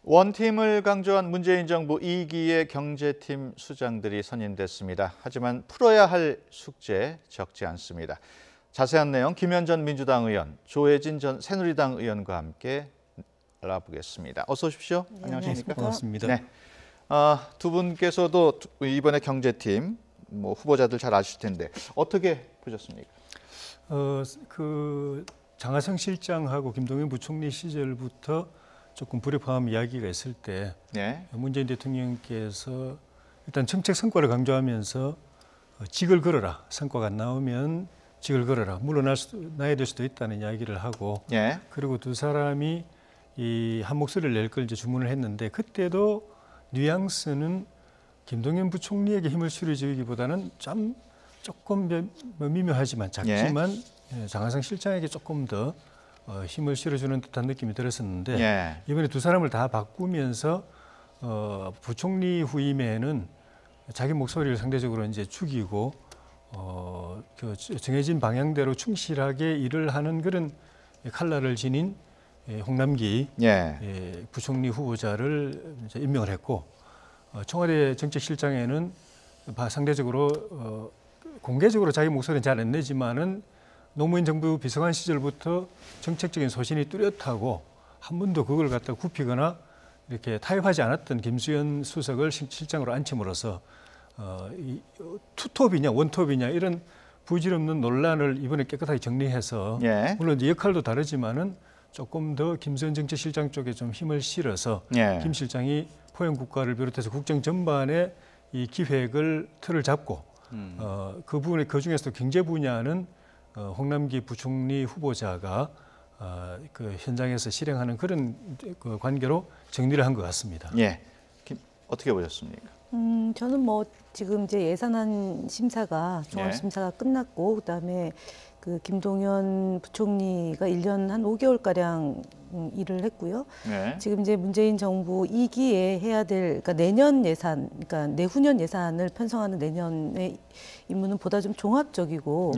원팀을 강조한 문재인 정부 2기의 경제팀 수장들이 선임됐습니다. 하지만 풀어야 할 숙제 적지 않습니다. 자세한 내용 김현전 민주당 의원, 조혜진 전 새누리당 의원과 함께 알아보겠습니다. 어서 오십시오. 네, 안녕하십니까? 반갑습니다. 네. 두 분께서도 이번에 경제팀 후보자들 잘 아실 텐데 어떻게 보셨습니까? 장하성 실장하고 김동연 부총리 시절부터 조금 불협화음 이야기가 있을 때 네. 문재인 대통령께서 일단 정책 성과를 강조하면서 직을 걸어라. 성과가 안 나오면 직을 걸어라. 물러나야 될 수도 있다는 이야기를 하고 네. 그리고 두 사람이 이 한 목소리를 낼 걸 이제 주문을 했는데 그때도 뉘앙스는 김동연 부총리에게 힘을 실어주기보다는 조금 미묘하지만 작지만 장하성 실장에게 조금 더 힘을 실어주는 듯한 느낌이 들었었는데 이번에 두 사람을 다 바꾸면서 부총리 후임에는 자기 목소리를 상대적으로 이제 죽이고 그 정해진 방향대로 충실하게 일을 하는 그런 칼날을 지닌 홍남기 부총리 후보자를 이제 임명을 했고 청와대 정책실장에는 상대적으로 공개적으로 자기 목소리는 잘 안 내지만은 노무현 정부 비서관 시절부터 정책적인 소신이 뚜렷하고 한 번도 그걸 갖다 굽히거나 이렇게 타협하지 않았던 김수현 수석을 실장으로 앉힘으로써 투톱이냐 원톱이냐 이런 부질없는 논란을 이번에 깨끗하게 정리해서 물론 이제 역할도 다르지만은 조금 더 김수현 정책실장 쪽에 좀 힘을 실어서 김 실장이 포용 국가를 비롯해서 국정 전반에 이 기획을 틀을 잡고 그 부분에 그 중에서도 경제 분야는 홍남기 부총리 후보자가 그 현장에서 실행하는 그런 그 관계로 정리를 한 것 같습니다. 어떻게 보셨습니까? 저는 지금 이제 예산안 심사가 종합 심사가 끝났고 그다음에 그 김동연 부총리가 1년 한 5개월 가량 일을 했고요. 지금 이제 문재인 정부 2기에 해야 될 그러니까 내년 예산, 그러니까 내후년 예산을 편성하는 내년의 임무는 보다 좀 종합적이고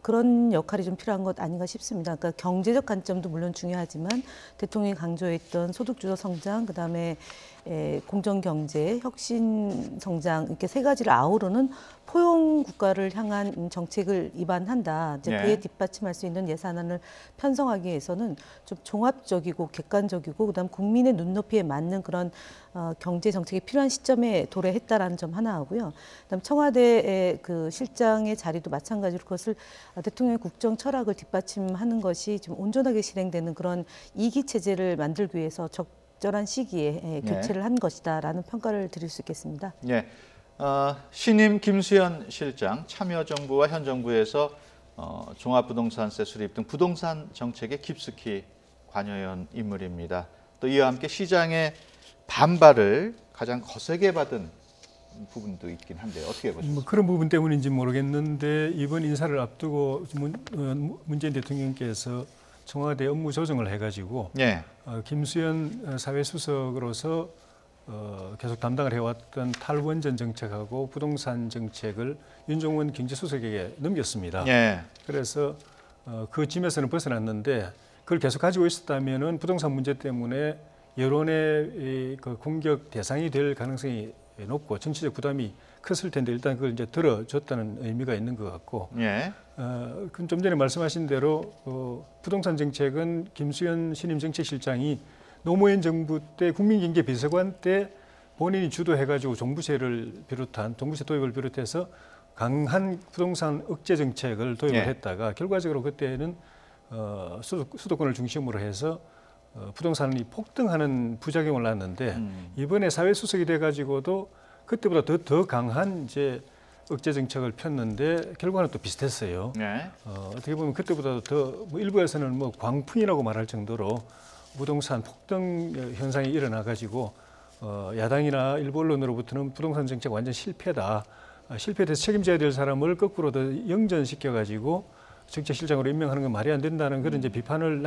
그런 역할이 좀 필요한 것 아닌가 싶습니다. 그러니까 경제적 관점도 물론 중요하지만 대통령이 강조했던 소득주도 성장, 그다음에 공정경제, 혁신성장 이렇게 세 가지를 아우르는 포용 국가를 향한 정책을 입안한다. 이제 그에 뒷받침할 수 있는 예산안을 편성하기 위해서는 좀 종합적이고 객관적이고 그다음 국민의 눈높이에 맞는 그런 경제 정책이 필요한 시점에 도래했다라는 점 하나 하고요. 그다음 청와대의 그 실장의 자리도 마찬가지로 그것을 대통령의 국정 철학을 뒷받침하는 것이 좀 온전하게 실행되는 그런 2기 체제를 만들기 위해서 적절한 시기에 교체를 한 것이다라는 평가를 드릴 수 있겠습니다. 신임 김수현 실장, 참여정부와 현 정부에서 종합부동산세 수립 등 부동산 정책에 깊숙이 관여한 인물입니다. 또 이와 함께 시장의 반발을 가장 거세게 받은 부분도 있긴 한데 어떻게 보십니까? 그런 부분 때문인지 모르겠는데 이번 인사를 앞두고 문재인 대통령께서 청와대 업무 조정을 해가지고 김수현 사회수석으로서 계속 담당을 해왔던 탈원전 정책하고 부동산 정책을 윤종원 경제수석에게 넘겼습니다. 그래서 그 짐에서는 벗어났는데 그걸 계속 가지고 있었다면은 부동산 문제 때문에 여론의 그 공격 대상이 될 가능성이 높고 정치적 부담이 컸을 텐데 일단 그걸 이제 들어줬다는 의미가 있는 것 같고, 좀 전에 말씀하신 대로 부동산 정책은 김수현 신임 정책실장이 노무현 정부 때 국민경제비서관 때 본인이 주도해가지고 종부세를 비롯한 종부세 도입을 비롯해서 강한 부동산 억제 정책을 도입을 했다가 결과적으로 그때는 수도권을 중심으로 해서 부동산이 폭등하는 부작용을 낳았는데 이번에 사회수석이 돼가지고도 그때보다 더 강한 이제 억제 정책을 폈는데 결과는 또 비슷했어요. 어떻게 보면 그때보다 더 일부에서는 광풍이라고 말할 정도로 부동산 폭등 현상이 일어나가지고 야당이나 일부 언론으로부터는 부동산 정책 완전 실패다. 실패돼서 책임져야 될 사람을 거꾸로 더 영전시켜가지고 정책실장으로 임명하는 건 말이 안 된다는 그런 이제 비판을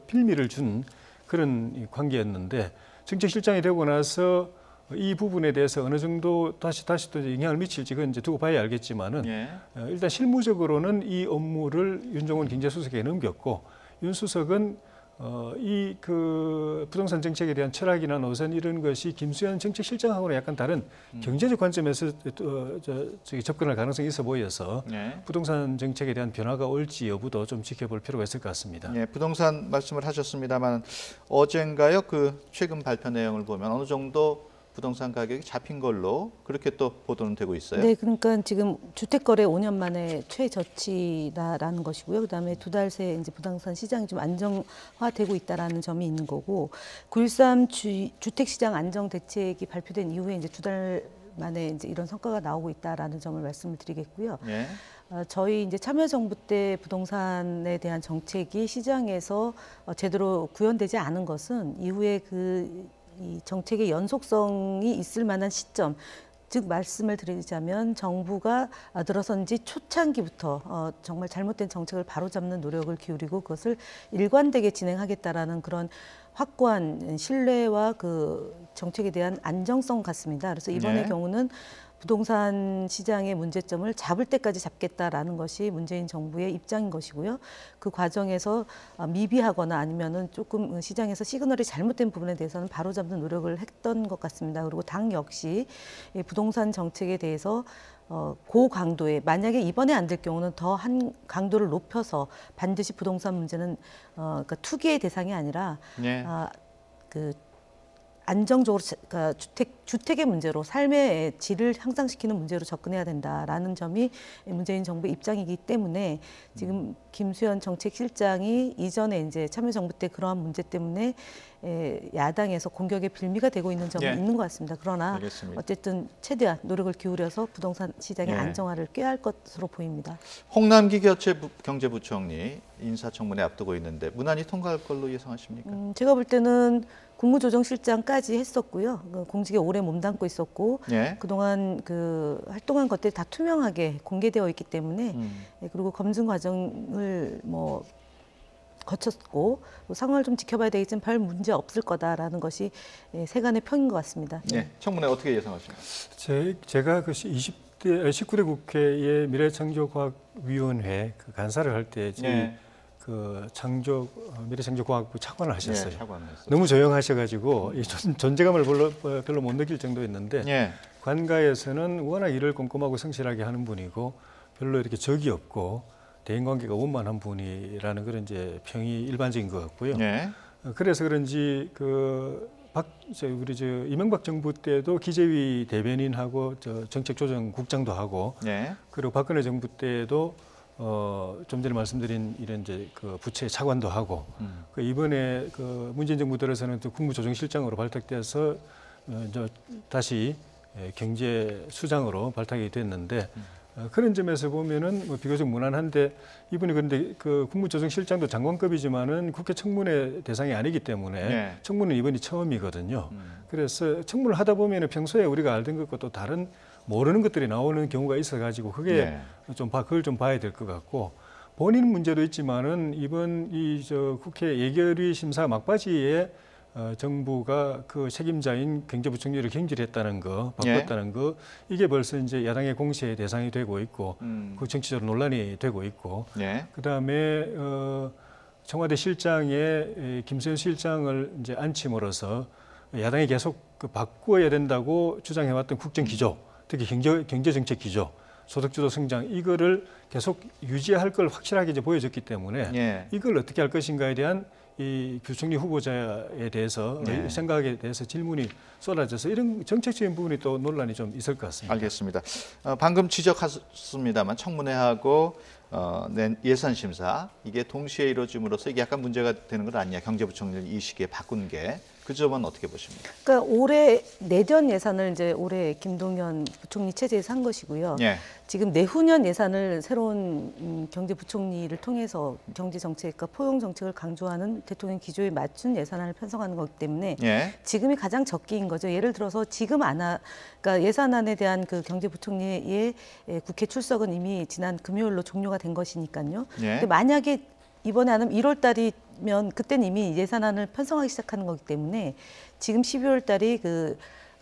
빌미를 준 그런 관계였는데 정책실장이 되고 나서 이 부분에 대해서 어느 정도 다시 또 영향을 미칠지 그건 이제 두고 봐야 알겠지만은 일단 실무적으로는 이 업무를 윤종원 경제수석에게 넘겼고 윤 수석은 이 그 부동산 정책에 대한 철학이나 노선 이런 것이 김수현 정책실장하고는 약간 다른 경제적 관점에서 접근할 가능성이 있어 보여서 부동산 정책에 대한 변화가 올지 여부도 좀 지켜볼 필요가 있을 것 같습니다. 예, 부동산 말씀을 하셨습니다만 어젠가요 그 최근 발표 내용을 보면 어느 정도 부동산 가격이 잡힌 걸로 그렇게 또 보도는 되고 있어요. 네, 그러니까 지금 주택 거래 5년 만에 최저치다라는 것이고요. 그다음에 두 달 새 이제 부동산 시장이 좀 안정화되고 있다라는 점이 있는 거고, 9.13 주택 시장 안정 대책이 발표된 이후에 이제 두 달 만에 이제 이런 성과가 나오고 있다라는 점을 말씀을 드리겠고요. 예. 저희 이제 참여정부 때 부동산에 대한 정책이 시장에서 제대로 구현되지 않은 것은 이후에 이 정책의 연속성이 있을 만한 시점, 즉 말씀을 드리자면 정부가 들어선 지 초창기부터 정말 잘못된 정책을 바로잡는 노력을 기울이고 그것을 일관되게 진행하겠다라는 그런 확고한 신뢰와 그 정책에 대한 안정성 같습니다. 그래서 이번의 경우는 부동산 시장의 문제점을 잡을 때까지 잡겠다라는 것이 문재인 정부의 입장인 것이고요. 그 과정에서 미비하거나 아니면은 조금 시장에서 시그널이 잘못된 부분에 대해서는 바로잡는 노력을 했던 것 같습니다. 그리고 당 역시 부동산 정책에 대해서 고강도의, 만약에 이번에 안 될 경우는 더 한 강도를 높여서 반드시 부동산 문제는 그러니까 투기의 대상이 아니라 그 안정적으로 그러니까 주택의 문제로 삶의 질을 향상시키는 문제로 접근해야 된다라는 점이 문재인 정부의 입장이기 때문에 지금 김수현 정책실장이 이전에 이제 참여정부 때 그러한 문제 때문에 야당에서 공격의 빌미가 되고 있는 점은 있는 것 같습니다. 그러나 알겠습니다. 어쨌든 최대한 노력을 기울여서 부동산 시장의 안정화를 꾀할 것으로 보입니다. 홍남기 경제부총리 인사청문회 앞두고 있는데 무난히 통과할 걸로 예상하십니까? 제가 볼 때는 국무조정실장까지 했었고요. 공직에 오래 몸담고 있었고 그동안 그 활동한 것들이 다 투명하게 공개되어 있기 때문에 그리고 검증 과정을 뭐 거쳤고 상황을 좀 지켜봐야 되겠지만 별 문제 없을 거다라는 것이 세간의 평인 것 같습니다. 청문회 어떻게 예상하십니까? 제가 그 19대 국회의 미래창조과학위원회 그 간사를 할 때 그 미래창조과학부 차관을 하셨어요. 너무 조용하셔가지고 존재감을 별로 못 느낄 정도였는데 관가에서는 워낙 일을 꼼꼼하고 성실하게 하는 분이고 별로 이렇게 적이 없고 대인관계가 원만한 분이라는 그런 이제 평이 일반적인 것 같고요. 그래서 그런지 우리 이명박 정부 때도 기재위 대변인하고 정책조정국장도 하고 그리고 박근혜 정부 때도 좀 전에 말씀드린 이런 이제 그 부처의 차관도 하고 이번에 그 문재인 정부 들어서는 또 국무조정실장으로 발탁돼서 다시 경제수장으로 발탁이 됐는데 그런 점에서 보면은 뭐 비교적 무난한데 이분이 그런데 그 국무조정실장도 장관급이지만은 국회 청문회 대상이 아니기 때문에 청문은 이번이 처음이거든요. 그래서 청문을 하다 보면은 평소에 우리가 알던 것과 또 다른 모르는 것들이 나오는 경우가 있어가지고 그게 그걸 좀 봐야 될 것 같고 본인 문제도 있지만은 이번 국회 예결위 심사 막바지에 정부가 그 책임자인 경제부총리를 경질했다는 거, 바꿨다는 거, 이게 벌써 이제 야당의 공세의 대상이 되고 있고, 그 정치적으로 논란이 되고 있고, 그 다음에 청와대 실장에 김수현 실장을 이제 앉힘으로써 야당이 계속 바꾸어야 된다고 주장해왔던 국정기조, 특히 경제정책 기조, 소득주도 성장 이거를 계속 유지할 걸 확실하게 이제 보여줬기 때문에 이걸 어떻게 할 것인가에 대한 이 부총리 후보자에 대해서 생각에 대해서 질문이 쏟아져서 이런 정책적인 부분이 또 논란이 좀 있을 것 같습니다. 알겠습니다. 방금 지적하셨습니다만 청문회하고 예산심사 이게 동시에 이루어짐으로써 이게 약간 문제가 되는 것 아니냐. 경제부총리를 이 시기에 바꾼 게. 그 점은 어떻게 보십니까? 그러니까 올해 내년 예산을 이제 올해 김동연 부총리 체제에서 한 것이고요. 지금 내후년 예산을 새로운 경제부총리를 통해서 경제정책과 포용정책을 강조하는 대통령 기조에 맞춘 예산안을 편성하는 거기 때문에 지금이 가장 적기인 거죠. 예를 들어서 지금 그러니까 예산안에 대한 그 경제부총리의 국회 출석은 이미 지난 금요일로 종료가 된 것이니까요. 근데 만약에 이번에 안 하면 1월 달이면 그때는 이미 예산안을 편성하기 시작하는 거기 때문에 지금 12월 달이 그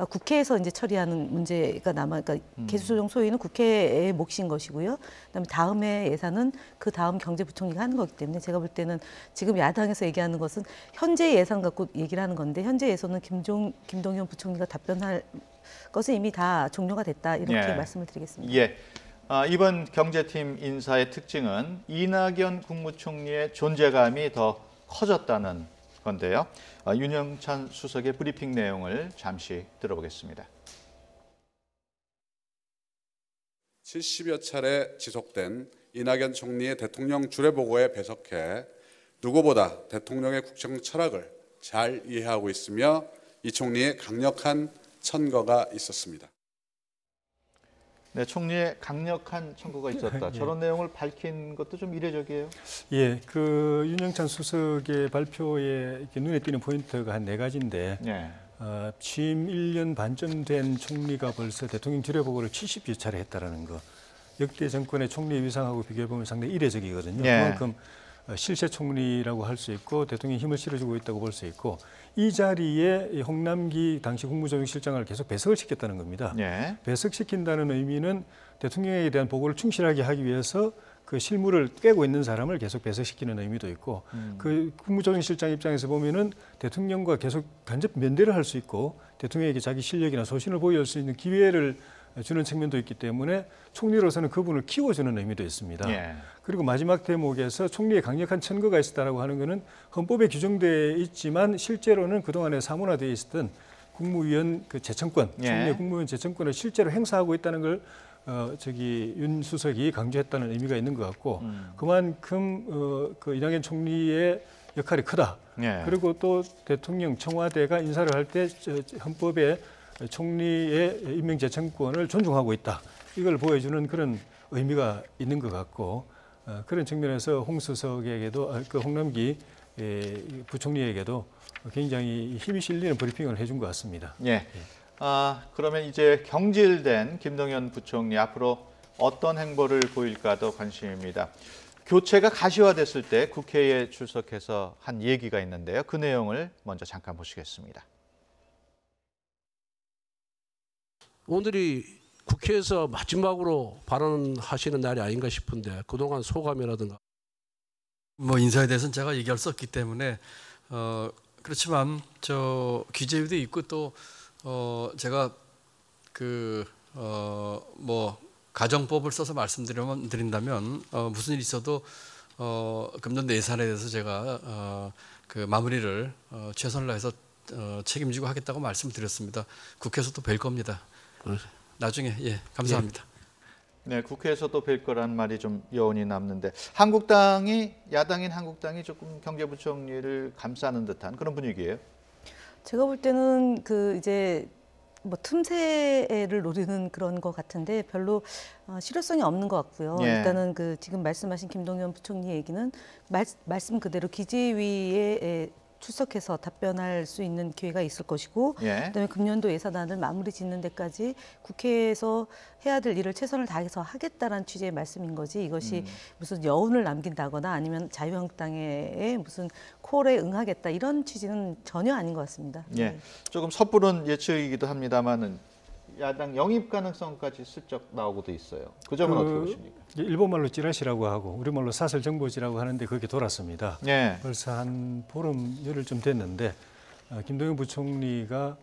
국회에서 이제 처리하는 문제가 그러니까 개수조정 소위는 국회의 몫인 것이고요. 그다음에 다음에 예산은 그 다음 경제부총리가 하는 거기 때문에 제가 볼 때는 지금 야당에서 얘기하는 것은 현재 예산 갖고 얘기를 하는 건데 현재 예산은 김동연 부총리가 답변할 것은 이미 다 종료가 됐다 이렇게 말씀을 드리겠습니다. 예. 이번 경제팀 인사의 특징은 이낙연 국무총리의 존재감이 더 커졌다는 건데요. 윤영찬 수석의 브리핑 내용을 잠시 들어보겠습니다. 70여 차례 지속된 이낙연 총리의 대통령 주례보고에 배석해 누구보다 대통령의 국정 철학을 잘 이해하고 있으며 이 총리의 강력한 천거가 있었습니다. 네, 총리의 강력한 청구가 있었다. 예. 저런 내용을 밝힌 것도 좀 이례적이에요. 예, 그 윤영찬 수석의 발표에 이렇게 눈에 띄는 포인트가 한 4가지인데 예. 취임 1년 반쯤 된 총리가 벌써 대통령 주례보고를 70여 차례 했다라는 거. 역대 정권의 총리 위상하고 비교해 보면 상당히 이례적이거든요. 예. 그만큼 실세 총리라고 할 수 있고 대통령이 힘을 실어주고 있다고 볼 수 있고 이 자리에 홍남기 당시 국무조정실장을 계속 배석을 시켰다는 겁니다. 예. 배석시킨다는 의미는 대통령에 대한 보고를 충실하게 하기 위해서 그 실무를 꿰고 있는 사람을 계속 배석시키는 의미도 있고 그 국무조정실장 입장에서 보면은 대통령과 계속 간접 면대를 할 수 있고 대통령에게 자기 실력이나 소신을 보여줄 수 있는 기회를 주는 측면도 있기 때문에 총리로서는 그분을 키워주는 의미도 있습니다. 예. 그리고 마지막 대목에서 총리의 강력한 천거가 있었다라고 하는 것은 헌법에 규정되어 있지만 실제로는 그동안에 사문화되어 있었던 국무위원 그 재청권, 예. 총리의 국무위원 재청권을 실제로 행사하고 있다는 걸 윤 수석이 강조했다는 의미가 있는 것 같고 그만큼 그 이낙연 총리의 역할이 크다. 예. 그리고 또 대통령 청와대가 인사를 할 때 헌법에 총리의 임명재청권을 존중하고 있다. 이걸 보여주는 그런 의미가 있는 것 같고 그런 측면에서 홍 수석에게도 그 홍남기 부총리에게도 굉장히 힘이 실리는 브리핑을 해준 것 같습니다. 예. 그러면 이제 경질된 김동연 부총리 앞으로 어떤 행보를 보일까도 관심입니다. 교체가 가시화됐을 때 국회에 출석해서 한 얘기가 있는데요. 그 내용을 먼저 잠깐 보시겠습니다. 오늘이 국회에서 마지막으로 발언하시는 날이 아닌가 싶은데 그동안 소감이라든가. 뭐 인사에 대해서는 제가 얘기할 수 없기 때문에 그렇지만 저 기재위도 있고 또 제가 그 뭐 가정법을 써서 말씀드린다면 무슨 일이 있어도 금년도 예산에 대해서 제가 그 마무리를 최선을 다해서 책임지고 하겠다고 말씀드렸습니다. 국회에서도 뵐 겁니다. 나중에 감사합니다. 네, 국회에서도 뵐 거란 말이 좀 여운이 남는데 야당인 한국당이 조금 경제부총리를 감싸는 듯한 그런 분위기예요. 제가 볼 때는 그 이제 뭐 틈새를 노리는 그런 것 같은데 별로 실효성이 없는 것 같고요. 예. 일단은 그 지금 말씀하신 김동연 부총리 얘기는 말씀 그대로 기재위에 출석해서 답변할 수 있는 기회가 있을 것이고 예. 그다음에 금년도 예산안을 마무리 짓는 데까지 국회에서 해야 될 일을 최선을 다해서 하겠다라는 취지의 말씀인 거지 이것이 무슨 여운을 남긴다거나 아니면 자유한국당의 무슨 콜에 응하겠다 이런 취지는 전혀 아닌 것 같습니다. 예. 조금 섣부른 예측이기도 합니다만은 야당 영입 가능성까지 슬쩍 나오고도 있어요. 그 점은 어떻게 보십니까? 일본말로 찌라시라고 하고 우리말로 사설정보지라고 하는데 그게 돌았습니다. 예. 벌써 한 보름 열흘쯤 됐는데 김동연 부총리가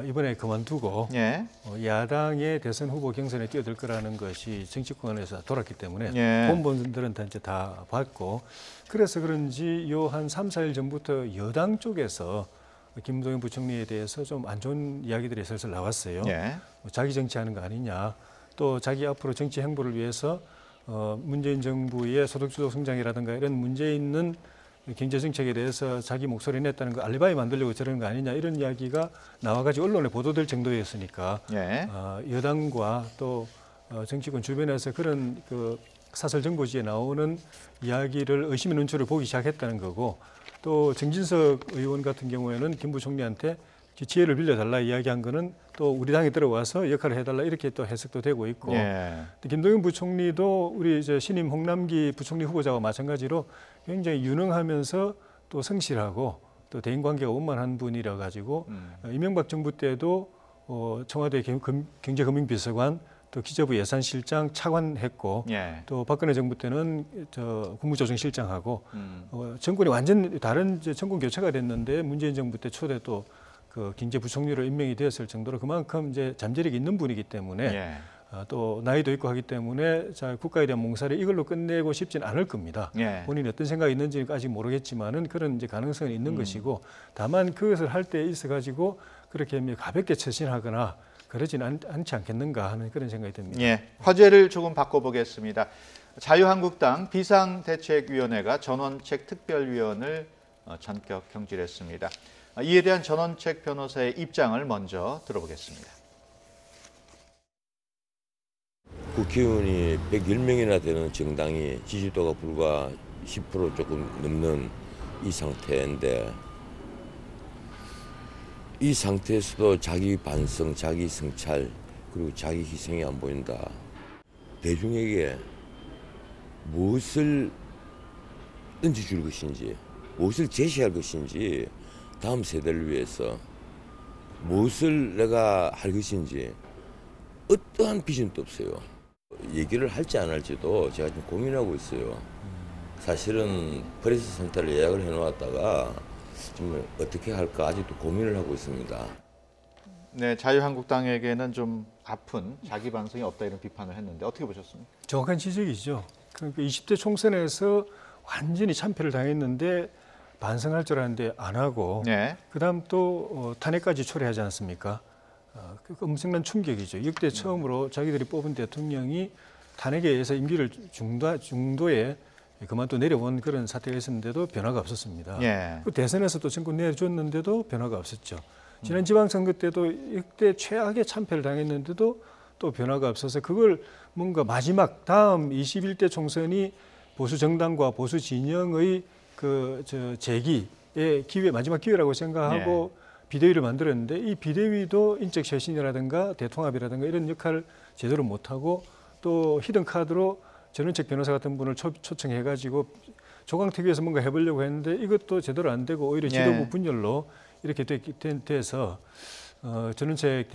이번에 그만두고 예. 야당의 대선 후보 경선에 뛰어들 거라는 것이 정치권에서 돌았기 때문에 예. 본 분들은 다 이제 다 봤고 그래서 그런지 요 한 3, 4일 전부터 여당 쪽에서 김동연 부총리에 대해서 좀 안 좋은 이야기들이 슬슬 나왔어요. 예. 자기 정치하는 거 아니냐. 또 자기 앞으로 정치 행보를 위해서 문재인 정부의 소득주도 성장이라든가 이런 문제 있는 경제 정책에 대해서 자기 목소리 냈다는 거 알리바이 만들려고 저러는 거 아니냐 이런 이야기가 나와가지고 언론에 보도될 정도였으니까 예. 여당과 또 정치권 주변에서 그런 그 사설 정보지에 나오는 이야기를 의심의 눈초를 보기 시작했다는 거고 또 정진석 의원 같은 경우에는 김 부총리한테 지혜를 빌려달라 이야기한 거는 또 우리 당에 들어와서 역할을 해달라 이렇게 또 해석도 되고 있고 예. 김동연 부총리도 우리 이제 신임 홍남기 부총리 후보자와 마찬가지로 굉장히 유능하면서 또 성실하고 또 대인관계가 원만한 분이라 가지고 이명박 정부 때도 청와대 경제금융비서관 또 기재부 예산실장 차관했고 예. 또 박근혜 정부 때는 국무조정실장하고 정권이 완전 다른 정권 교체가 됐는데 문재인 정부 때 초대 또 그 경제부총리로 임명이 되었을 정도로 그만큼 이제 잠재력이 있는 분이기 때문에 예. 또 나이도 있고 하기 때문에 자 국가에 대한 몽사를 이걸로 끝내고 싶진 않을 겁니다. 예. 본인이 어떤 생각이 있는지는 아직 모르겠지만은 그런 이제 가능성은 있는 것이고 다만 그것을 할 때 있어 가지고 그렇게 가볍게 처신하거나 그러지는 않지 않겠는가 하는 그런 생각이 듭니다. 예. 화제를 조금 바꿔보겠습니다. 자유한국당 비상대책위원회가 전원책 특별위원을 전격 경질했습니다. 이에 대한 전원책 변호사의 입장을 먼저 들어보겠습니다. 국회의원이 101명이나 되는 정당이 지지도가 불과 10% 조금 넘는 이 상태인데 이 상태에서도 자기 반성, 자기 성찰 그리고 자기 희생이 안 보인다. 대중에게 무엇을 던져줄 것인지 무엇을 제시할 것인지 다음 세대를 위해서 무엇을 내가 할 것인지 어떠한 비전도 없어요. 얘기를 할지 안 할지도 제가 좀 고민하고 있어요. 사실은 프레스 센터를 예약을 해놓았다가 좀 어떻게 할까 아직도 고민을 하고 있습니다. 네, 자유한국당에게는 좀 아픈 자기 반성이 없다 이런 비판을 했는데 어떻게 보셨습니까? 정확한 지적이죠. 그러니까 20대 총선에서 완전히 참패를 당했는데 반성할 줄 알았는데 안 하고 네. 그다음 또 탄핵까지 초래하지 않습니까? 그 엄청난 충격이죠. 역대 처음으로 자기들이 뽑은 대통령이 탄핵에 의해서 임기를 중도에 그만 또 내려온 그런 사태가 있었는데도 변화가 없었습니다. 예. 그 대선에서 또 정권 내줬는데도 변화가 없었죠. 지난 지방선거 때도 역대 최악의 참패를 당했는데도 또 변화가 없어서 그걸 뭔가 마지막 다음 21대 총선이 보수 정당과 보수 진영의 재기의 기회, 마지막 기회라고 생각하고 비대위를 만들었는데 이 비대위도 인적 쇄신이라든가 대통합이라든가 이런 역할을 제대로 못하고 또 히든 카드로 전원책 변호사 같은 분을 초청해가지고 조강특위에서 뭔가 해보려고 했는데 이것도 제대로 안 되고 오히려 지도부 분열로 이렇게 돼서 전원책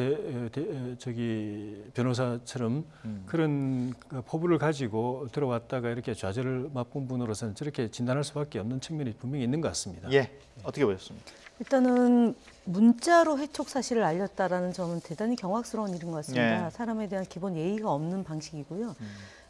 변호사처럼 그런 포부를 가지고 들어왔다가 이렇게 좌절을 맛본 분으로서는 저렇게 진단할 수밖에 없는 측면이 분명히 있는 것 같습니다. 예, 어떻게 보셨습니까? 일단은 문자로 해촉 사실을 알렸다라는 점은 대단히 경악스러운 일인 것 같습니다. 예. 사람에 대한 기본 예의가 없는 방식이고요.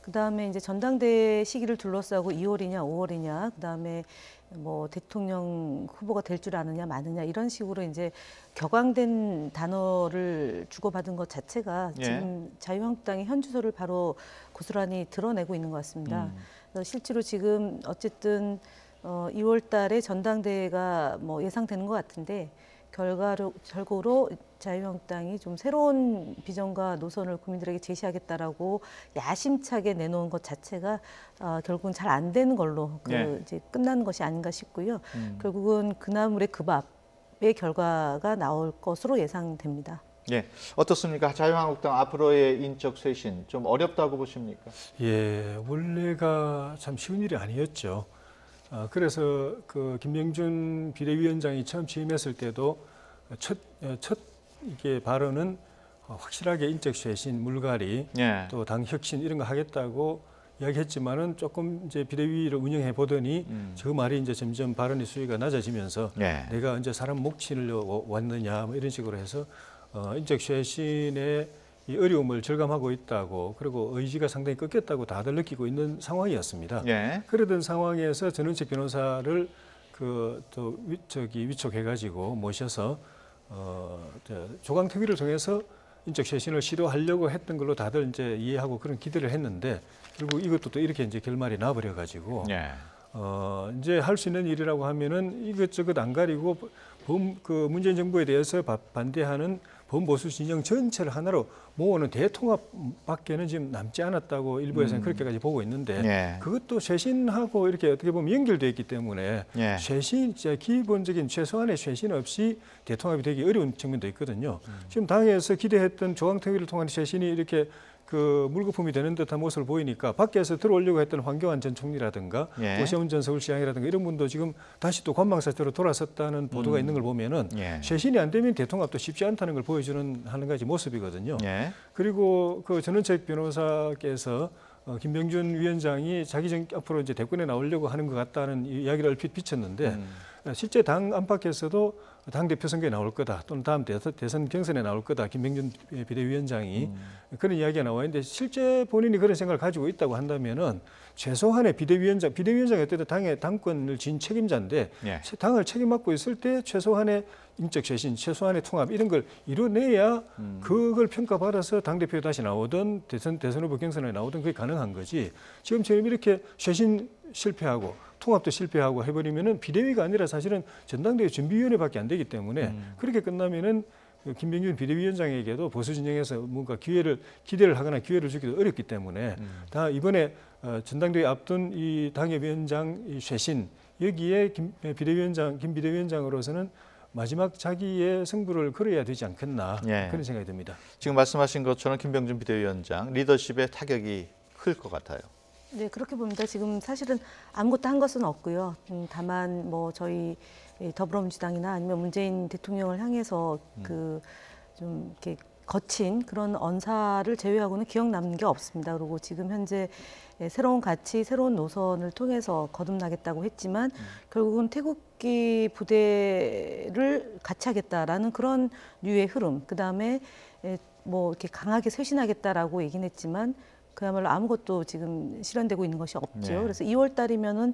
그다음에 이제 전당대회 시기를 둘러싸고 2월이냐 5월이냐 그다음에 뭐 대통령 후보가 될 줄 아느냐 마느냐 이런 식으로 이제 격앙된 단어를 주고받은 것 자체가 지금 자유한국당의 현 주소를 바로 고스란히 드러내고 있는 것 같습니다. 그래서 실제로 지금 어쨌든 2월 달에 전당대회가 뭐 예상되는 것 같은데 결과로 자유한국당이 좀 새로운 비전과 노선을 국민들에게 제시하겠다라고 야심차게 내놓은 것 자체가 결국은 잘 안 되는 걸로 이제 끝나는 것이 아닌가 싶고요. 결국은 그 나물의 그 밥의 결과가 나올 것으로 예상됩니다. 예, 어떻습니까? 자유한국당 앞으로의 인적 쇄신 좀 어렵다고 보십니까? 예, 원래가 참 쉬운 일이 아니었죠. 그래서 그 김명준 비대위원장이 처음 취임했을 때도 첫 이게 발언은 확실하게 인적 쇄신, 물갈이, 또 당 혁신 이런 거 하겠다고 이야기했지만은 조금 이제 비대위를 운영해 보더니 저 말이 이제 점점 발언의 수위가 낮아지면서 내가 언제 사람 목 치려고 왔느냐 뭐 이런 식으로 해서 인적 쇄신의 이 어려움을 절감하고 있다고 그리고 의지가 상당히 꺾였다고 다들 느끼고 있는 상황이었습니다. 그러던 상황에서 전원책 변호사를 위촉해가지고 모셔서 조강특위를 통해서 인적 쇄신을 시도하려고 했던 걸로 다들 이제 이해하고 그런 기대를 했는데 결국 이것도 또 이렇게 이제 결말이 나버려가지고 이제 할 수 있는 일이라고 하면은 이것저것 안 가리고 그 문재인 정부에 대해서 반대하는 범보수 진영 전체를 하나로 모으는 대통합밖에는 지금 남지 않았다고 일부에서는 그렇게까지 보고 있는데 그것도 쇄신하고 이렇게 어떻게 보면 연결되어 있기 때문에 쇄신, 기본적인 최소한의 쇄신 없이 대통합이 되기 어려운 측면도 있거든요. 지금 당에서 기대했던 조강특위를 통한 쇄신이 이렇게 그 물거품이 되는 듯한 모습을 보이니까 밖에서 들어오려고 했던 황교안 전 총리라든가 예. 오세훈 전 서울시장이라든가 이런 분도 지금 다시 또 관망사태로 돌아섰다는 보도가 있는 걸 보면은 예. 쇄신이 안 되면 대통합도 쉽지 않다는 걸 보여주는 하는 가지 모습이거든요. 예. 그리고 그 전원책 변호사께서 김병준 위원장이 자기 앞으로 이제 대권에 나오려고 하는 것 같다는 이야기를 얼핏 비쳤는데 실제 당 안팎에서도 당 대표 선거에 나올 거다 또는 다음 대선 경선에 나올 거다 김병준 비대위원장이 그런 이야기가 나와 있는데 실제 본인이 그런 생각을 가지고 있다고 한다면은 최소한의 비대위원장이 어쨌든 당의 당권을 진 책임자인데 예. 당을 책임 맡고 있을 때 최소한의 인적 쇄신, 최소한의 통합 이런 걸 이뤄내야 그걸 평가받아서 당대표에 다시 나오든 대선 후보 경선에 나오든 그게 가능한 거지. 지금처럼 이렇게 쇄신 실패하고 통합도 실패하고 해버리면은 비대위가 아니라 사실은 전당대회 준비위원회밖에 안 되기 때문에 그렇게 끝나면은 김병준 비대위원장에게도 보수 진영에서 뭔가 기대를 하거나 기회를 주기도 어렵기 때문에 다 이번에 전당대회 앞둔 이 당협위원장 이 쇄신 여기에 김 비대위원장으로서는 마지막 자기의 승부를 걸어야 되지 않겠나 예. 그런 생각이 듭니다. 지금 말씀하신 것처럼 김병준 비대위원장 리더십의 타격이 클 것 같아요. 네, 그렇게 봅니다. 지금 사실은 아무것도 한 것은 없고요. 다만 뭐 저희 더불어민주당이나 아니면 문재인 대통령을 향해서 그 좀 이렇게 거친 그런 언사를 제외하고는 기억 남는 게 없습니다. 그리고 지금 현재 새로운 가치, 새로운 노선을 통해서 거듭나겠다고 했지만 결국은 태극기 부대를 같이 하겠다라는 그런 류의 흐름. 그다음에 뭐 이렇게 강하게 쇄신하겠다라고 얘기는 했지만 그야말로 아무것도 지금 실현되고 있는 것이 없죠. 네. 그래서 2월 달이면은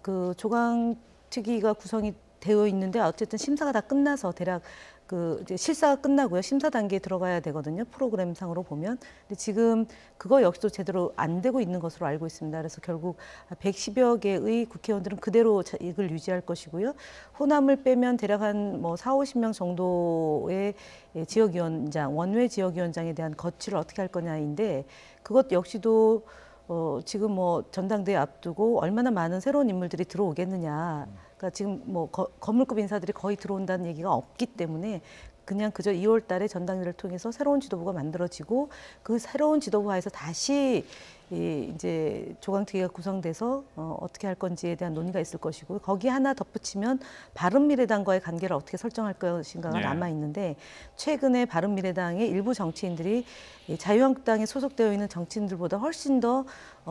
그 조강특위가 구성이 되어 있는데 어쨌든 심사가 다 끝나서 대략 그 이제 실사가 끝나고요. 심사 단계에 들어가야 되거든요. 프로그램상으로 보면. 근데 지금 그거 역시도 제대로 안 되고 있는 것으로 알고 있습니다. 그래서 결국 110여 개의 국회의원들은 그대로 이걸 유지할 것이고요. 호남을 빼면 대략 한 뭐 40~50명 정도의 지역위원장, 원외 지역위원장에 대한 거취를 어떻게 할 거냐인데 그것 역시도 지금 뭐 전당대회 앞두고 얼마나 많은 새로운 인물들이 들어오겠느냐. 그러니까 지금 뭐 거물급 인사들이 거의 들어온다는 얘기가 없기 때문에 그냥 그저 2월 달에 전당대회를 통해서 새로운 지도부가 만들어지고 그 새로운 지도부 하에서 다시 이제 조강특위가 구성돼서 어떻게 할 건지에 대한 논의가 있을 것이고 거기에 하나 덧붙이면 바른미래당과의 관계를 어떻게 설정할 것인가가 네. 남아 있는데 최근에 바른미래당의 일부 정치인들이 자유한국당에 소속되어 있는 정치인들보다 훨씬 더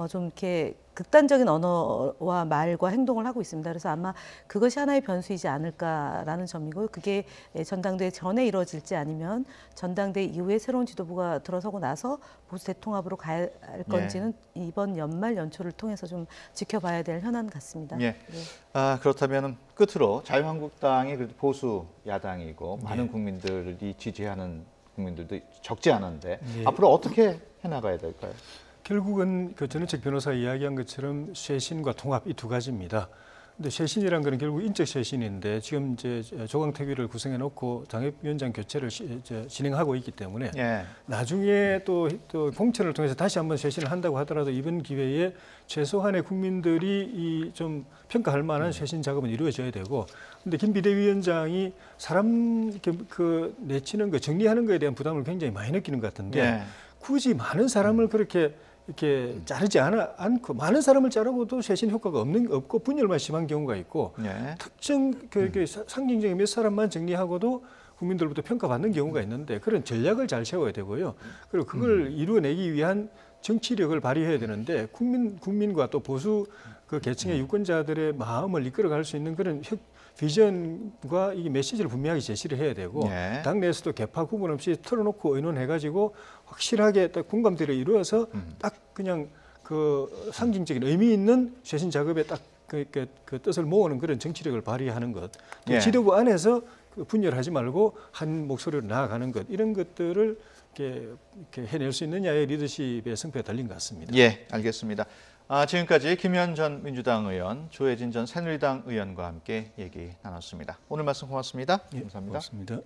좀 이렇게 극단적인 언어와 말과 행동을 하고 있습니다. 그래서 아마 그것이 하나의 변수이지 않을까라는 점이고요. 그게 전당대회 전에 이루어질지 아니면 전당대회 이후에 새로운 지도부가 들어서고 나서 보수 대통합으로 가야 할 건지는 이번 연말 연초를 통해서 좀 지켜봐야 될 현안 같습니다. 예. 네. 그렇다면 끝으로 자유한국당이 그래도 보수 야당이고 많은 국민들이 지지하는 국민들도 적지 않은데 앞으로 어떻게 해나가야 될까요? 결국은 그 전원책 변호사가 이야기한 것처럼 쇄신과 통합 이 두 가지입니다. 근데 쇄신이란 거는 결국 인적 쇄신인데 지금 이제 조강특위를 구성해 놓고 당협위원장 교체를 진행하고 있기 때문에 나중에 또 공천을 통해서 다시 한번 쇄신을 한다고 하더라도 이번 기회에 최소한의 국민들이 좀 평가할 만한 쇄신 작업은 이루어져야 되고 근데 김 비대위원장이 사람 그 내치는 거 정리하는 거에 대한 부담을 굉장히 많이 느끼는 것 같은데 굳이 많은 사람을 그렇게 이렇게 자르지 않고 많은 사람을 자르고도 쇄신 효과가 없고 분열만 심한 경우가 있고 특정 상징적인 몇 사람만 정리하고도 국민들로부터 평가받는 경우가 있는데 그런 전략을 잘 세워야 되고요. 그리고 그걸 이루어내기 위한 정치력을 발휘해야 되는데 국민과 또 보수 그 계층의 유권자들의 마음을 이끌어갈 수 있는 그런 비전과 이 메시지를 분명하게 제시를 해야 되고 당내에서도 개파 구분 없이 털어놓고 의논해가지고 확실하게 딱 공감대를 이루어서 딱 그냥 그 상징적인 의미 있는 쇄신 작업에 딱 그 뜻을 모으는 그런 정치력을 발휘하는 것, 또 지도부 안에서 분열하지 말고 한 목소리로 나아가는 것 이런 것들을 이렇게 해낼 수 있느냐의 리더십의 승패가 달린 것 같습니다. 예, 알겠습니다. 지금까지 김현 전 민주당 의원, 조혜진 전 새누리당 의원과 함께 얘기 나눴습니다. 오늘 말씀 고맙습니다. 감사합니다. 고맙습니다.